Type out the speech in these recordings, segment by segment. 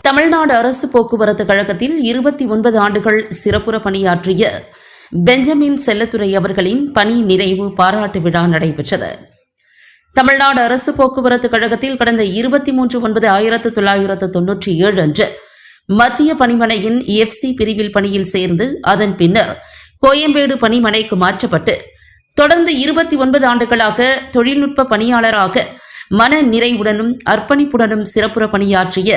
தமிழ்நாடு அரசு போக்குவரத்து கழகத்தில் 29 ஆண்டுகள் சிறப்புற பணியாற்றிய பெஞ்சமின் செல்லத்துரை அவர்களின் பணி நிறைவு பாராட்டு விழா நடைபெற்றது. தமிழ்நாடு அரசு போக்குவரத்து கழகத்தில் கடந்த 23/9/1997 அன்று மத்திய பணிமனையின் FC பிரிவில் பணியில் சேர்ந்து அதன் பின்னர் கோயம்பேடு பணிமனைக்கு மாற்றப்பட்டு தொடர்ந்து 29 ஆண்டுகளாக தொழில்நுட்ப பணியாளராக மன நிறைவுடனும் அர்ப்பணிப்புடனும் சிறப்புற பணியாற்றிய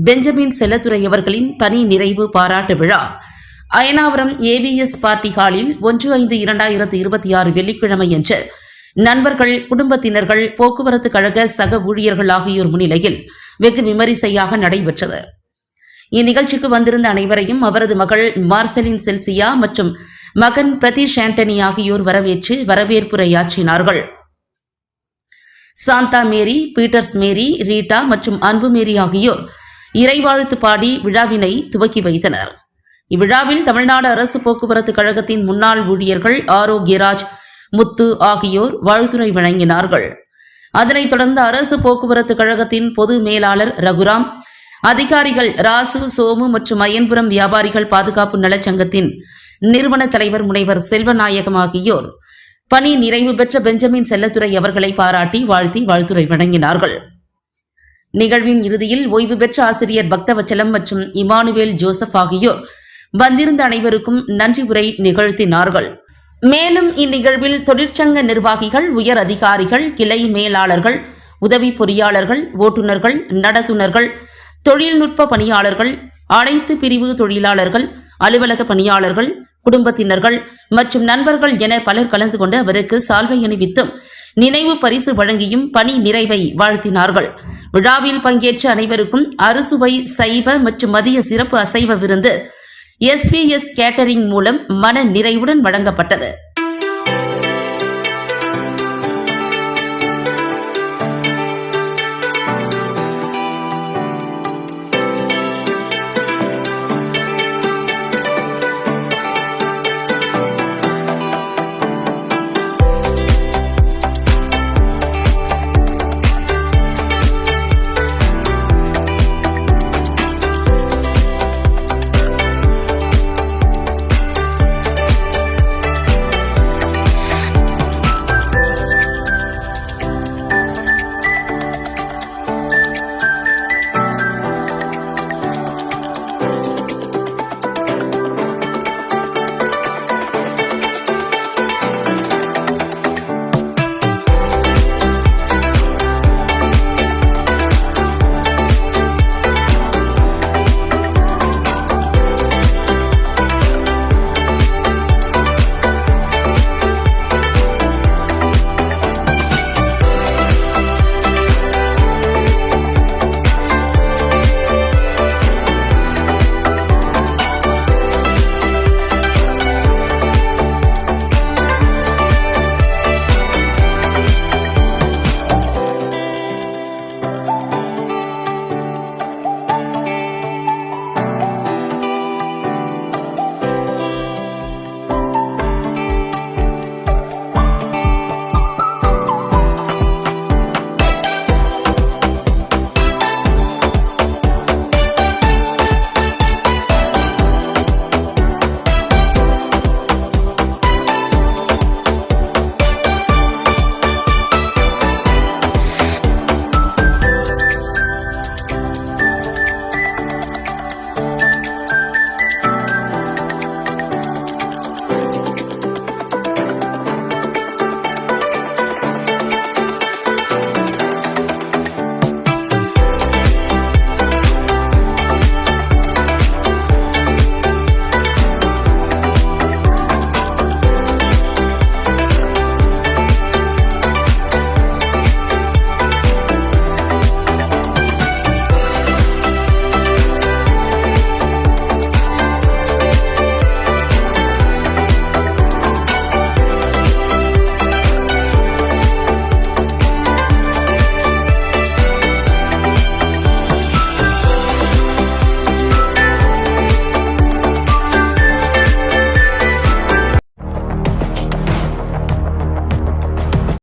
பெஞ்சமின் செல்லத்துரை அவர்களின் பணி நிறைவு பாராட்டு விழா அயனாவரம் AVS பார்ட்டி ஹாலில் 1/5/2026 வெள்ளிக்கிழமையன்று நண்பர்கள், குடும்பத்தினர்கள், போக்குவரத்து கழக சக ஊழியர்கள் ஆகியோர் முன்னிலையில் வெகு விமரிசையாக நடைபெற்றது. இந்நிகழ்ச்சிக்கு வந்திருந்த அனைவரையும் அவரது மகள் மார்சலின் செல்சியா மற்றும் மகன் பிரதீஷ் ஆண்டனி ஆகியோர் வரவேற்று வரவேற்புரையாற்றினார்கள். சாந்தா மேரி, பீட்டர்ஸ் மேரி, ரீட்டா மற்றும் அன்பு மேரி ஆகியோர் இறைவாழ்த்து பாடி விழாவினை துவக்கி வைத்தனர். இவ்விழாவில் தமிழ்நாடு அரசு போக்குவரத்து கழகத்தின் முன்னாள் ஊழியர்கள் ஆரோக்கியராஜ், முத்து ஆகியோர் வாழ்த்துரை வழங்கினார்கள். அதனைத் தொடர்ந்து அரசு போக்குவரத்து கழகத்தின் பொது மேலாளர் ரகுராம், அதிகாரிகள் ராசு, சோமு மற்றும் அயன்புரம் வியாபாரிகள் பாதுகாப்பு நலச்சங்கத்தின் நிறுவன தலைவர் முனைவர் செல்வநாயகம் ஆகியோர் பணி நிறைவு பெற்ற பெஞ்சமின் செல்லத்துரை அவர்களை பாராட்டி வாழ்த்தி வாழ்த்துரை வழங்கினார்கள். நிகழ்வின் இறுதியில் ஓய்வு பெற்ற ஆசிரியர் பக்தவச்சலம் மற்றும் இமானுவேல் ஜோசப் ஆகியோர் வந்திருந்த அனைவருக்கும் நன்றி உரை நிகழ்த்தினார்கள். மேலும் இந்நிகழ்வில் தொழிற்சங்க நிர்வாகிகள், உயர் அதிகாரிகள், கிளை மேலாளர்கள், உதவி பொறியாளர்கள், ஓட்டுநர்கள், நடத்துனர்கள், தொழில்நுட்ப பணியாளர்கள், அனைத்து பிரிவு தொழிலாளர்கள், அலுவலக பணியாளர்கள், குடும்பத்தினர்கள் மற்றும் நண்பர்கள் என பலர் கலந்து கொண்டு அவருக்கு சால்வை அணிவித்தும் நினைவு பரிசு வழங்கியும் பணி நிறைவை வாழ்த்தினார்கள். விழாவில் பங்கேற்ற அனைவருக்கும் அறுசுவை சைவ மற்றும் மதிய சிறப்பு அசைவ விருந்து SVS கேட்டரிங் மூலம் மன நிறைவுடன் வழங்கப்பட்டது.